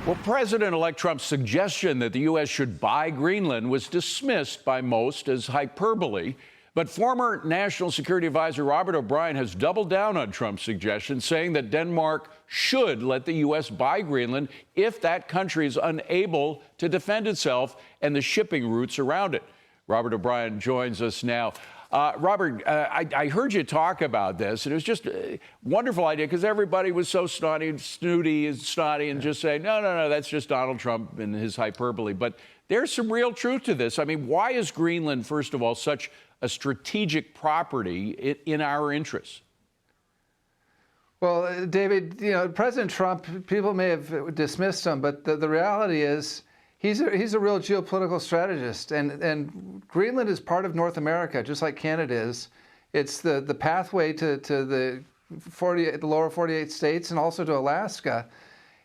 Well, President-elect Trump's suggestion that the U.S. should buy Greenland was dismissed by most as hyperbole. But former National Security Advisor Robert O'Brien has doubled down on Trump's suggestion, saying that Denmark should let the U.S. buy Greenland if that country is unable to defend itself and the shipping routes around it. Robert O'Brien joins us now. Robert, I heard you talk about this, and it was just a wonderful idea because everybody was so snooty and just saying, no, that's just Donald Trump and his hyperbole. But there's some real truth to this. I mean, why is Greenland, first of all, such a strategic property in our interests? Well, David, President Trump, people may have dismissed him, but the reality is he's a real geopolitical strategist, and Greenland is part of North America, just like Canada is. It's the pathway to the lower 48 states and also to Alaska.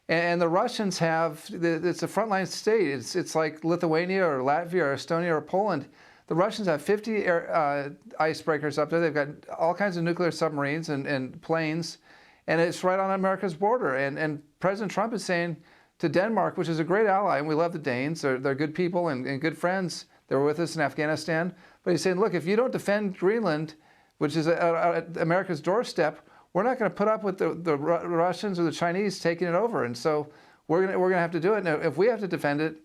And the Russians it's a frontline state. It's like Lithuania or Latvia or Estonia or Poland. The Russians have 50 icebreakers up there. They've got all kinds of nuclear submarines and planes, and it's right on America's border. And President Trump is saying to Denmark, which is a great ally, and we love the Danes, they're good people and good friends. They were with us in Afghanistan. But he's saying, look, if you don't defend Greenland, which is at America's doorstep, we're not going to put up with the Russians or the Chinese taking it over. And so we're going to have to do it. Now, if we have to defend it,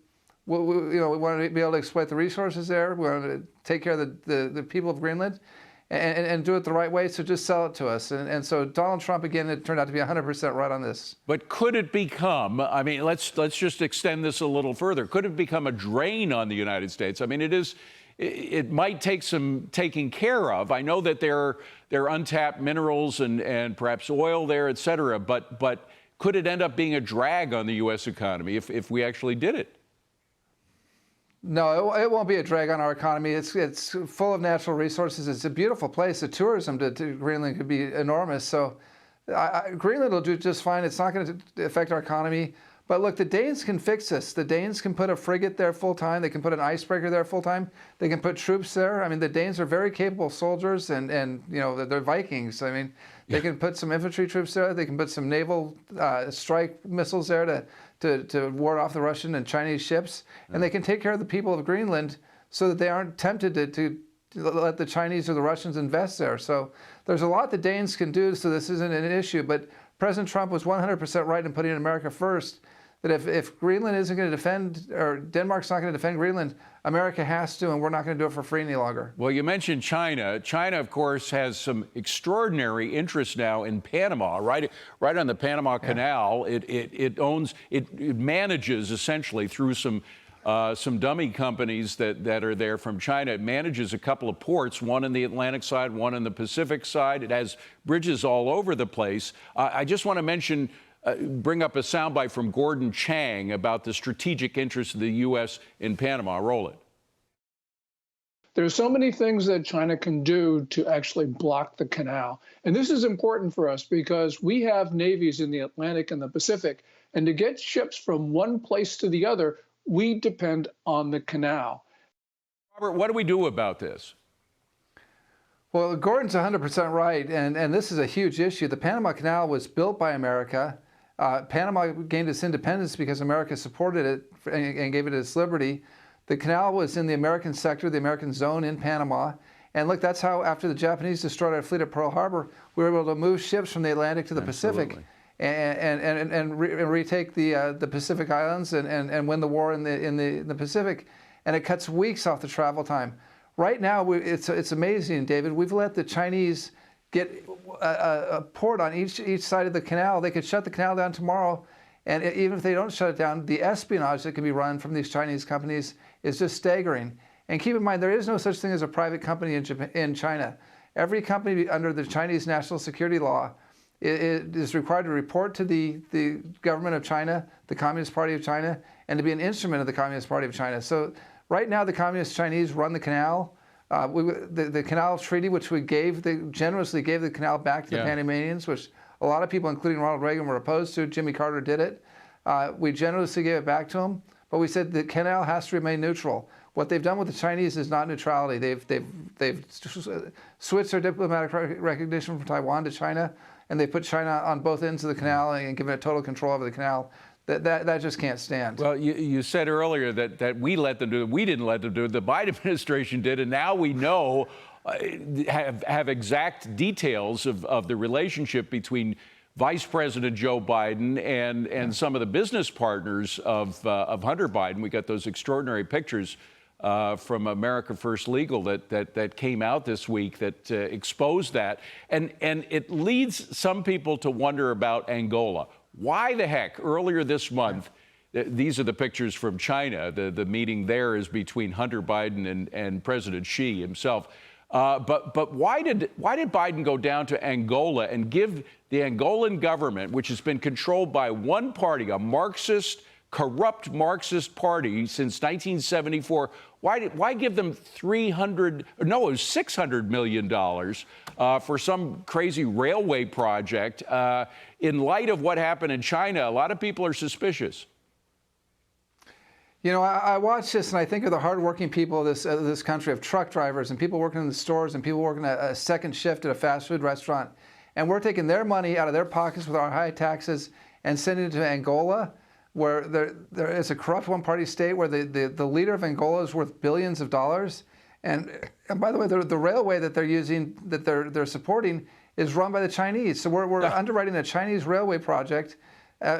we want to be able to exploit the resources there. We want to take care of the people of Greenland and do it the right way, so just sell it to us. And so Donald Trump, again, it turned out to be 100% right on this. But could it become, I mean, let's just extend this a little further. Could it become a drain on the United States? I mean, it might take some taking care of. I know that there are untapped minerals and perhaps oil there, et cetera, but could it end up being a drag on the U.S. economy if we actually did it? No, it won't be a drag on our economy. It's full of natural resources. It's a beautiful place. The tourism to Greenland could be enormous. So Greenland will do just fine. It's not going to affect our economy. But look, the Danes can fix this. The Danes can put a frigate there full time. They can put an icebreaker there full time. They can put troops there. I mean, the Danes are very capable soldiers, and they're Vikings. I mean, they can put some infantry troops there. They can put some naval strike missiles there to ward off the Russian and Chinese ships. And they can take care of the people of Greenland so that they aren't tempted to let the Chinese or the Russians invest there. So there's a lot the Danes can do, so this isn't an issue. But President Trump was 100% right in putting America first. That if Greenland isn't going to defend, or Denmark's not going to defend Greenland, America has to, and we're not going to do it for free any longer. Well, you mentioned China. China, of course, has some extraordinary interest now in Panama, right on the Panama Canal. It manages essentially through some dummy companies that are there from China. It manages a couple of ports, one on the Atlantic side, one on the Pacific side. It has bridges all over the place. I just want to bring up a soundbite from Gordon Chang about the strategic interest of the U.S. in Panama. Roll it. There's so many things that China can do to actually block the canal. And this is important for us because we have navies in the Atlantic and the Pacific. And to get ships from one place to the other, we depend on the canal. Robert, what do we do about this? Well, Gordon's 100% right, and this is a huge issue. The Panama Canal was built by America. Panama gained its independence because America supported it and gave it its liberty. The canal was in the American sector, the American zone in Panama. And look, that's how, after the Japanese destroyed our fleet at Pearl Harbor, we were able to move ships from the Atlantic to the Pacific and retake the Pacific Islands and win the war in the Pacific. And it cuts weeks off the travel time. Right now, it's amazing, David. We've let the Chinese get a port on each side of the canal. They could shut the canal down tomorrow, and even if they don't shut it down, the espionage that can be run from these Chinese companies is just staggering. And keep in mind, there is no such thing as a private company in China. Every company under the Chinese national security law is required to report to the government of China, the Communist Party of China, and to be an instrument of the Communist Party of China. So right now, the Communist Chinese run the canal. The canal treaty, which we generously gave the canal back to the Panamanians, which a lot of people, including Ronald Reagan, were opposed to. Jimmy Carter did it. We generously gave it back to them, but we said the canal has to remain neutral. What they've done with the Chinese is not neutrality. They've switched their diplomatic recognition from Taiwan to China, and they put China on both ends of the canal and given it total control over the canal. That just can't stand. Well, you said earlier that we let them do it. We didn't let them do it. The Biden administration did, and now we know, have exact details of the relationship between Vice President Joe Biden and some of the business partners of Hunter Biden. We got those extraordinary pictures from America First Legal that came out this week that exposed that, and it leads some people to wonder about Angola. Why the heck, earlier this month, these are the pictures from China. The meeting there is between Hunter Biden and President Xi himself. But why did Biden go down to Angola and give the Angolan government, which has been controlled by one party, a Marxist, corrupt Marxist party since 1974, why give them $600 million for some crazy railway project? In light of what happened in China, a lot of people are suspicious. You know, I watch this and I think of the hardworking people of this country, of truck drivers and people working in the stores and people working a second shift at a fast food restaurant. And we're taking their money out of their pockets with our high taxes and sending it to Angola, where there is a corrupt one-party state where the leader of Angola is worth billions of dollars. And by the way, the railway that they're using, that they're supporting, is run by the Chinese. So we're underwriting a Chinese railway project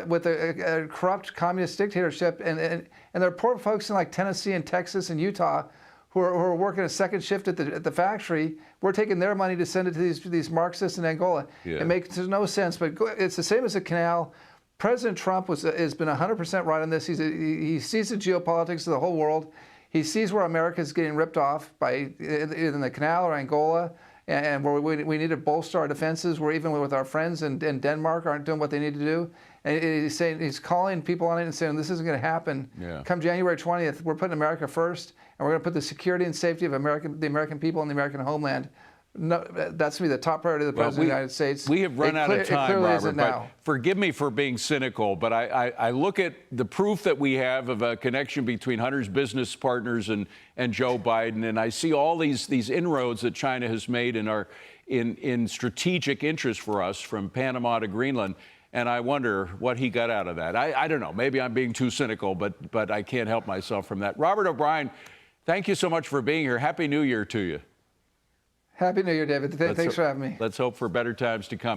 with a corrupt communist dictatorship, and there are poor folks in like Tennessee and Texas and Utah who are working a second shift at the factory. We're taking their money to send it to these Marxists in Angola. Yeah. It makes no sense, but it's the same as the canal. President Trump has been 100% right on this. He sees the geopolitics of the whole world. He sees where America is getting ripped off by either in the canal or Angola, and where we need to bolster our defenses. Where even with our friends in Denmark aren't doing what they need to do. And he's calling people on it and saying this isn't going to happen. Yeah. Come January 20th, we're putting America first, and we're going to put the security and safety of the American people and the American homeland. No, that's going to be the top priority of the President of the United States. We have run out of time, Robert, but now. Forgive me for being cynical, but I look at the proof that we have of a connection between Hunter's business partners and Joe Biden, and I see all these inroads that China has made in strategic interest for us, from Panama to Greenland, and I wonder what he got out of that. I don't know. Maybe I'm being too cynical, but I can't help myself from that. Robert O'Brien, thank you so much for being here. Happy New Year to you. Happy New Year, David. Thanks for having me. Let's hope for better times to come.